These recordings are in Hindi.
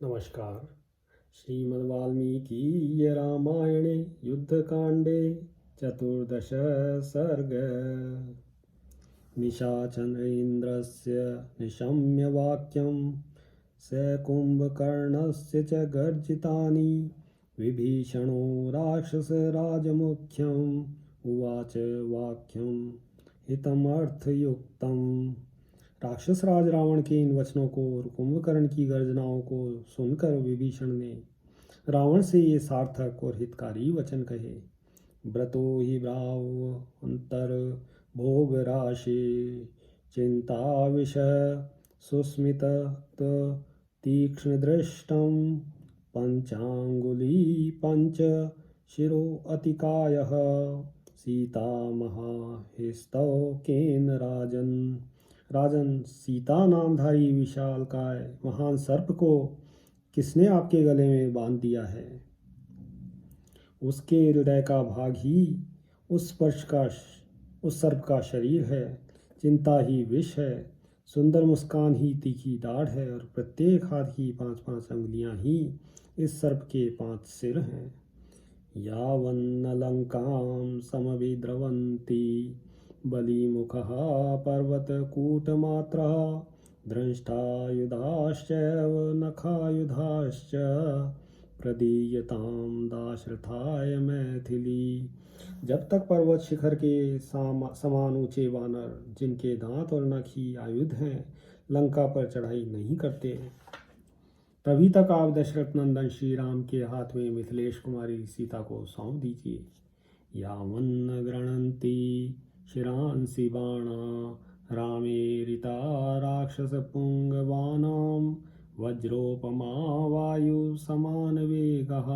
नमस्कार। श्रीमद् वाल्मीकि रामायणे युद्धकांडे चतुर्दश सर्ग। निशाचरेन्द्रस्य निशम्य वाक्यं स कुम्भकर्णस्य च गर्जितानि विभीषणो राक्षसराजमुख्यम् उवाच वाक्यं हितमर्थयुक्तम्। राक्षस राज रावण के इन वचनों को और कुंभकर्ण की गर्जनाओं को सुनकर विभीषण ने रावण से ये सार्थक और हितकारी वचन कहे। व्रतो हि ब्रावंतर भोग राशि चिंता विषय सुस्मित तीक्ष्ण दृष्टम पंचांगुली पंच शिरो अतिकायः सीता महाहिस्तौ केन राजन। राजन, सीता नामधारी विशालकाय महान सर्प को किसने आपके गले में बांध दिया है? उसके हृदय का भाग ही उस सर्प का शरीर है। चिंता ही विष है, सुंदर मुस्कान ही तीखी दाढ़ है और प्रत्येक हाथ की 5-5 अंगुलियां ही इस सर्प के 5 सिर हैं। यावन्न लंकां समभिद्रवन्ति बलिमुखः पर्वतकूटमात्रः दंष्टायुधाश्चैव नखायुधाश्च प्रदीयतां दाशरथाय मैथिली। जब तक पर्वत शिखर के समान ऊंचे वानर जिनके दांत और नख ही आयुध हैं लंका पर चढ़ाई नहीं करते, तभी तक आप दशरथ नंदन श्री राम के हाथ में मिथिलेश कुमारी सीता को सौंप दीजिए। यावन्न गृह्णन्ति शिरांसि बाणा रामेरिता राक्षसपुङ्गवानां वज्रोपमा वायु समान वेगः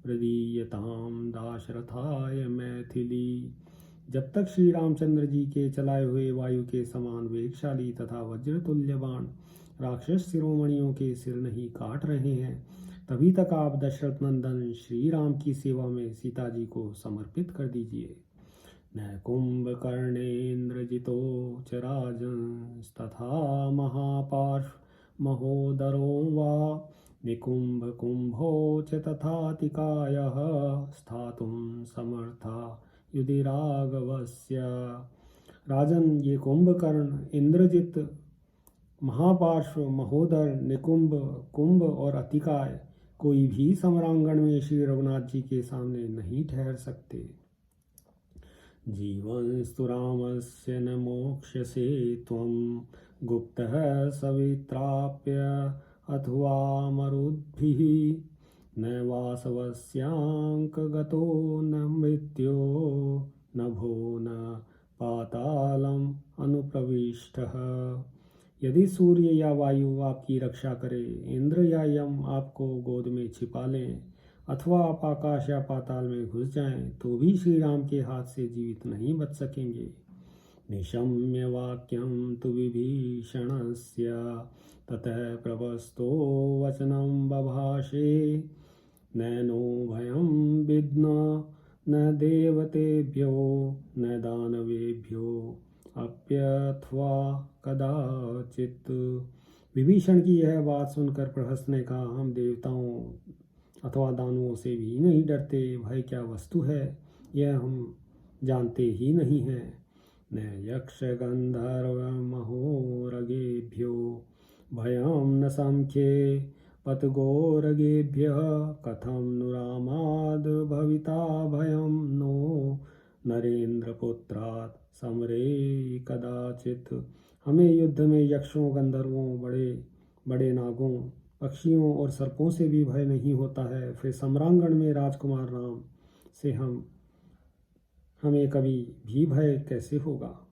प्रदीयतां दाशरथाय मैथिली। जब तक श्री रामचंद्र जी के चलाए हुए वायु के समान वेगशाली तथा वज्रतुल्य बाण राक्षस शिरोमणियों के सिर नहीं काट रहे हैं, तभी तक आप दशरथ नंदन श्री राम की सेवा में सीता जी को समर्पित कर दीजिए। न कुंभकर्णेन्द्रजितो च राजंस्तथा महापार्श्व महोदरो वा निकुंभकुंभो च तथातिकायः स्थातुं समर्था युधि राघवस्य। राजन, ये कुंभकर्ण, इंद्रजित, महापार्श्व, महोदर, निकुंभ, कुंभ और अतिकाय कोई भी समरांगण में श्री रघुनाथ जी के सामने नहीं ठहर सकते। जीवंस्तु रामस्य न मोक्ष्यसे त्वं गुप्तः सवित्राप्य अथवा मरुद्भिः न वासवस्यांकगतो न मृत्यो न भो न पातालम अनुप्रविष्टः। यदि सूर्य या वायु आपकी रक्षा करे, इंद्र या यम आपको गोद में छिपा लें अथवा आप आकाश या पाताल में घुस जाएं, तो भी श्री राम के हाथ से जीवित नहीं बच सकेंगे। निशम्य वाक्यं तु विभीषणस्य ततः प्रवस्तो वचनं बभाषे नैनो भयं विद्म न देवतेभ्यो न दानवेभ्यो अप्यथवा कदाचित्। विभीषण की यह बात सुनकर प्रहस्त ने कहा, हम देवताओं अथवा दानवों से भी नहीं डरते। भय क्या वस्तु है यह हम जानते ही नहीं हैं। न यक्ष गंधर्व महोरगेभ्यो भयं न संख्ये पतगोरगेभ्यः कथं नु रामाद् भविता भयं नो नरेंद्रपुत्रात् समरे कदाचित्। हमें युद्ध में यक्षों, गंधर्वों, बड़े बड़े नागों, पक्षियों और सर्पों से भी भय नहीं होता है, फिर सम्रांगण में राजकुमार राम से हमें कभी भी भय कैसे होगा।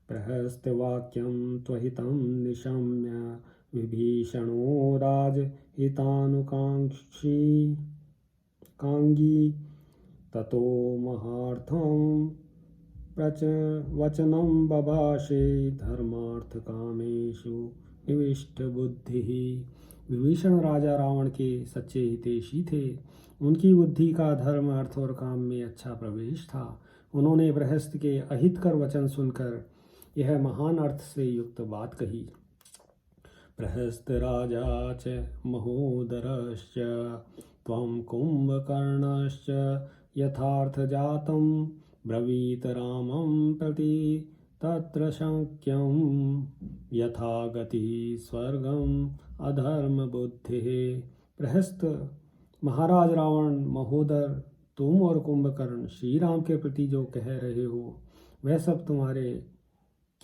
प्रहस्तवाक्यं त्वहितं निशम्य विभीषणो कांगी ततो महार्थं वचनं बभाषे धर्मार्थ कामेषु निविष्ट बुद्धिः। विभीषण राजा रावण के सच्चे हितैषी थे। उनकी बुद्धि का धर्म, अर्थ और काम में अच्छा प्रवेश था। उन्होंने बृहस्पति के अहितकर वचन सुनकर यह महान अर्थ से युक्त बात कही। प्रहस्तराजा च महोदरश्च त्वं कुम्भकर्णश्च यथार्थजातं ब्रवीत रामं प्रति तत्र शक्यं यथा गतिः स्वर्गम अधर्म बुद्धिः। प्रहस्त महाराज रावण, महोदर, तुम और कुंभकर्ण श्री राम के प्रति जो कह रहे हो वह सब तुम्हारे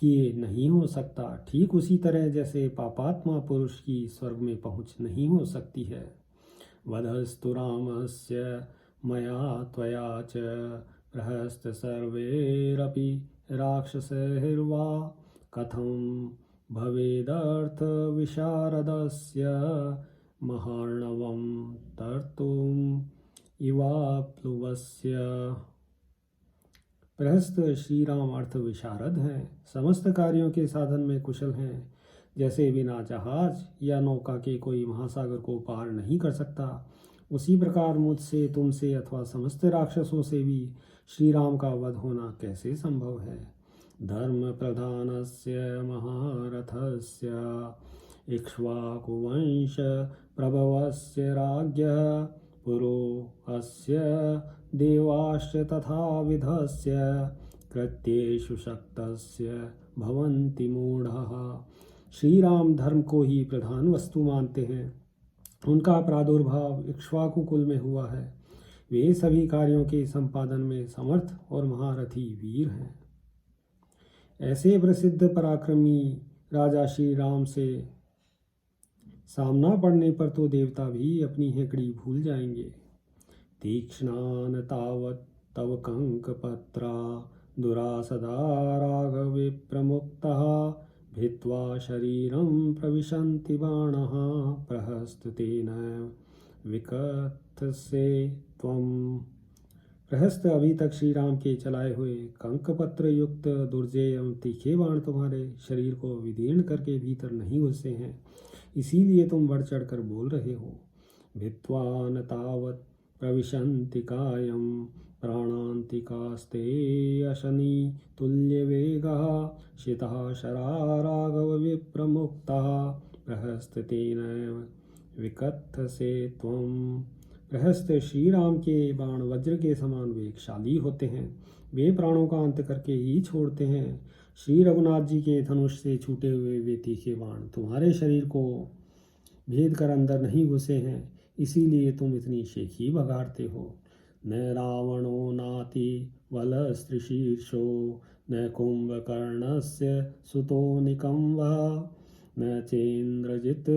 किए नहीं हो सकता, ठीक उसी तरह जैसे पापात्मा पुरुष की स्वर्ग में पहुँच नहीं हो सकती है। वधस्तु रामस्य मया त्वया च प्रहस्त सर्वैरपि राक्षसैर्वा कथं भवेदर्थ विशारदस्य महार्णवं तर्तुम् इवाप्लुवस्य। प्रहस्त श्री राम अर्थ विशारद हैं, समस्त कार्यों के साधन में कुशल हैं। जैसे बिना जहाज या नौका के कोई महासागर को पार नहीं कर सकता, उसी प्रकार मुझसे, तुमसे अथवा समस्त राक्षसों से भी श्री राम का वध होना कैसे संभव है। धर्म प्रधानस्य महारथस्य इक्ष्वाकुवंश प्रभवस्य राज्ञः पुरो अस्य देवाश्च तथा विधस्य कृत्येषु शक्तस्य भवन्ति मूढ़ः। श्री राम धर्म को ही प्रधान वस्तु मानते हैं। उनका प्रादुर्भाव इक्ष्वाकु कुल में हुआ है। वे सभी कार्यों के संपादन में समर्थ और महारथी वीर हैं। ऐसे प्रसिद्ध पराक्रमी राजा श्री राम से सामना पड़ने पर तो देवता भी अपनी हेकड़ी भूल जाएंगे। तीक्ष्णान तावत् तव कंकपत्रा दुरासदा राघवे प्रमुक्तः भित्वा शरीरं प्रविशन्ति बाणः प्रहस्ततेन विकथसे त्वम्। प्रहस्त, अभी तक श्री राम के चलाए हुए कंकपत्र युक्त दुर्जय एवं तीखे बाण तुम्हारे शरीर को विदीर्ण करके भीतर नहीं घुसे हैं, इसीलिए तुम बढ़ चढ़ कर बोल रहे हो। भित्वा न तावत् प्रविशन्ति कायं प्राणान्तिकास्ते अशनी तुल्यवेगः शितः शरा राघव विप्रमुक्तः प्रहस्ततेन विकथसे त्वम्। प्रहस्त, श्री राम के बाण वज्र के समान वेगशाली होते हैं, वे प्राणों का अंत करके ही छोड़ते हैं। श्री रघुनाथ जी के धनुष से छूटे हुए वे तीखे बाण तुम्हारे शरीर को भेद कर अंदर नहीं घुसे हैं, इसीलिए तुम इतनी शेखी बघाड़ते हो। न रावणो नाति वलस्त्रिशीर्षो न कुंभकर्णस्य सुतो निकम्बः न चेन्द्रजित्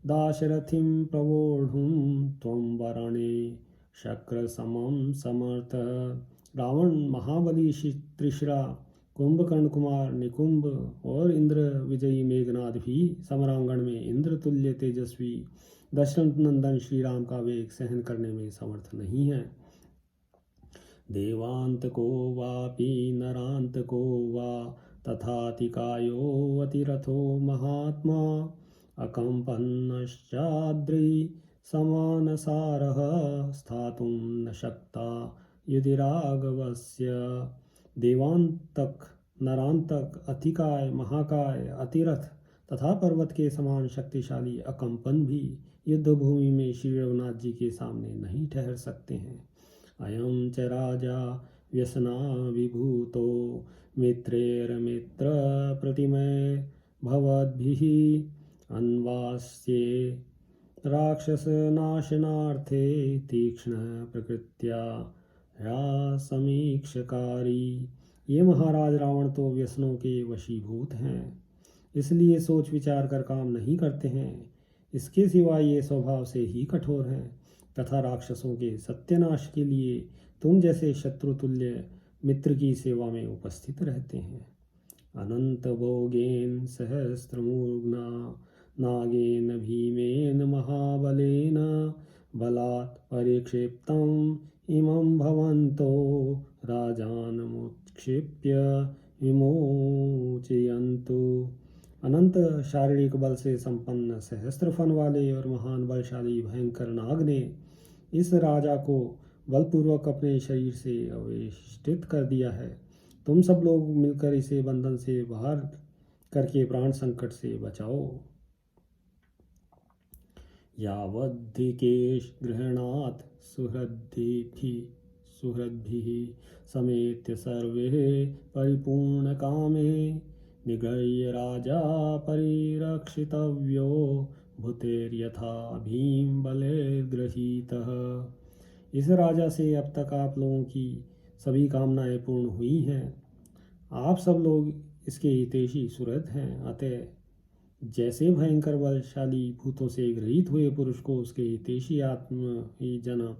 दाशरथिं प्रवोढुं त्वं वरणे शक्र समम समर्थ। रावण, महाबली त्रिशिरा, कुंभकर्ण कुमार निकुंभ और इंद्र विजयी मेघनाद भी समरांगण में इंद्र तुल्य तेजस्वी दशरथ नंदन श्री राम का वेग सहन करने में समर्थ नहीं है। देवांतको वापि नरांतको वा तथातिकायो अतिरथो महात्मा अकंपन्नश्चाद्रि समानसारः स्थातुं न शक्ता युधि राघवस्य। देवांतक, नरांतक, अतिकाय, महाकाय, अतिरथ तथा पर्वत के समान शक्तिशाली अकंपन भी युद्ध भूमि में श्री रघुनाथ जी के सामने नहीं ठहर सकते हैं। अयं च राजा व्यसना विभूतो मित्रैर्मित्र प्रतिमय भवद्भिः अन्वास्ये राक्षसनाशनार्थे तीक्ष्ण प्रकृत्या या समीक्षकारी। ये महाराज रावण तो व्यसनों के वशीभूत हैं, इसलिए सोच विचार कर काम नहीं करते हैं। इसके सिवा ये स्वभाव से ही कठोर हैं तथा राक्षसों के सत्यानाश के लिए तुम जैसे शत्रुतुल्य मित्र की सेवा में उपस्थित रहते हैं। अनंत भोगेन सहस्त्रमूर्ध्ना नागेन भीमेन महाबलेन बलात् परिक्षिप्तम् इमं भवन्तो राजानमुत्क्षिप्य विमोचयन्तु। अनंत शारीरिक बल से संपन्न सहस्त्र फन वाले और महान बलशाली भयंकर नाग ने इस राजा को बलपूर्वक अपने शरीर से अवेष्टित कर दिया है। तुम सब लोग मिलकर इसे बंधन से बाहर करके प्राण संकट से बचाओ। यावद्धिकेश गृह्णात् सुहृद्भिः समेत्य सर्वे परिपूर्णकामे निगृह्य राजा परिरक्षितव्यो भूतेर्यथा भीमबलैर्गृहीतः। इस राजा से अब तक आप लोगों की सभी कामनाएं पूर्ण हुई हैं। आप सब लोग इसके हितैषी सुहृद हैं। अतः जैसे भयंकर बलशाली भूतों से गृहीत हुए पुरुष को उसके हितैषी आत्म ही जन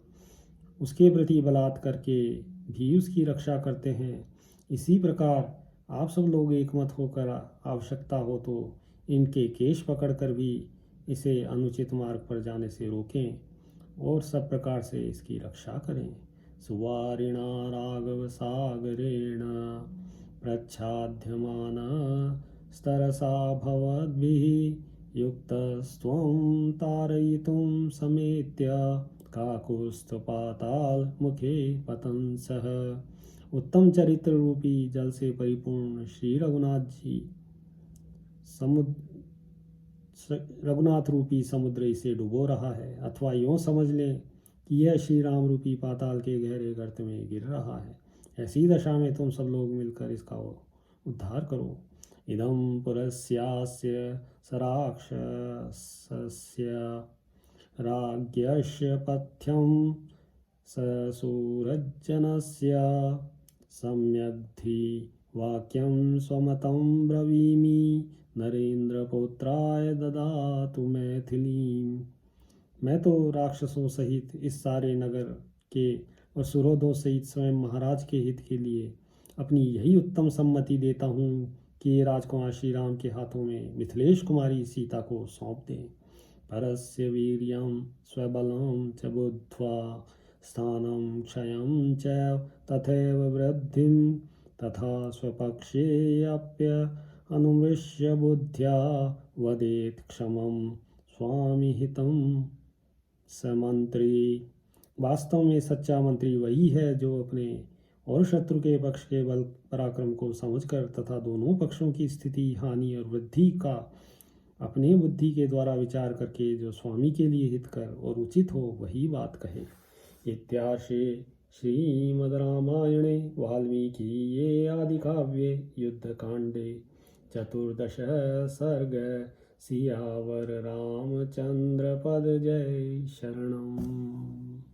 उसके प्रति बलात् करके भी उसकी रक्षा करते हैं, इसी प्रकार आप सब लोग एकमत होकर आवश्यकता हो तो इनके केश पकड़कर भी इसे अनुचित मार्ग पर जाने से रोकें और सब प्रकार से इसकी रक्षा करें। सुवारिणा राघव सागरेण प्रच्छाद्यमान स्तरसा भवद्भिः युक्तस्त्वं तारयितुं समेत्य काकुत्स्थपाताल मुखे पतंसः। उत्तम चरित्र रूपी जल से परिपूर्ण श्री रघुनाथ रूपी समुद्र इसे डुबो रहा है, अथवा यूँ समझ लें कि यह श्री राम रूपी पाताल के गहरे गर्त में गिर रहा है। ऐसी दशा में तुम सब लोग मिलकर इसका उद्धार करो। इदं पुरस्यास्य सराक्षसस्य राज्ञस्य पथ्यं ससूरजनस्य सम्यग्धि वाक्यं स्वमतं ब्रवीमि नरेंद्रपुत्राय ददातु मैथिलीं। मैं तो राक्षसों सहित इस सारे नगर के और सुहृदों सहित स्वयं महाराज के हित के लिए अपनी यही उत्तम सम्मति देता हूँ कि ये राजकुमार श्री राम के हाथों में मिथिलेश कुमारी सीता को सौंप दें। परस्य वीर्यं स्वबलं च बुद्ध्वा स्थानं क्षयं च तथैव वृद्धिं तथा स्वपक्षेऽप्य अनुमृश्य बुद्ध्या वदेत् क्षमं स्वामी हितं समंत्री। वास्तव में सच्चा मंत्री वही है जो अपने और शत्रु के पक्ष के बल पराक्रम को समझकर तथा दोनों पक्षों की स्थिति, हानि और वृद्धि का अपने बुद्धि के द्वारा विचार करके जो स्वामी के लिए हितकर और उचित हो वही बात कहे। इत्यार्षे श्रीमद् रामायणे वाल्मीकिये आदिकाव्ये युद्धकांडे 14 सर्ग। सियावर रामचंद्र पद जय शरणम।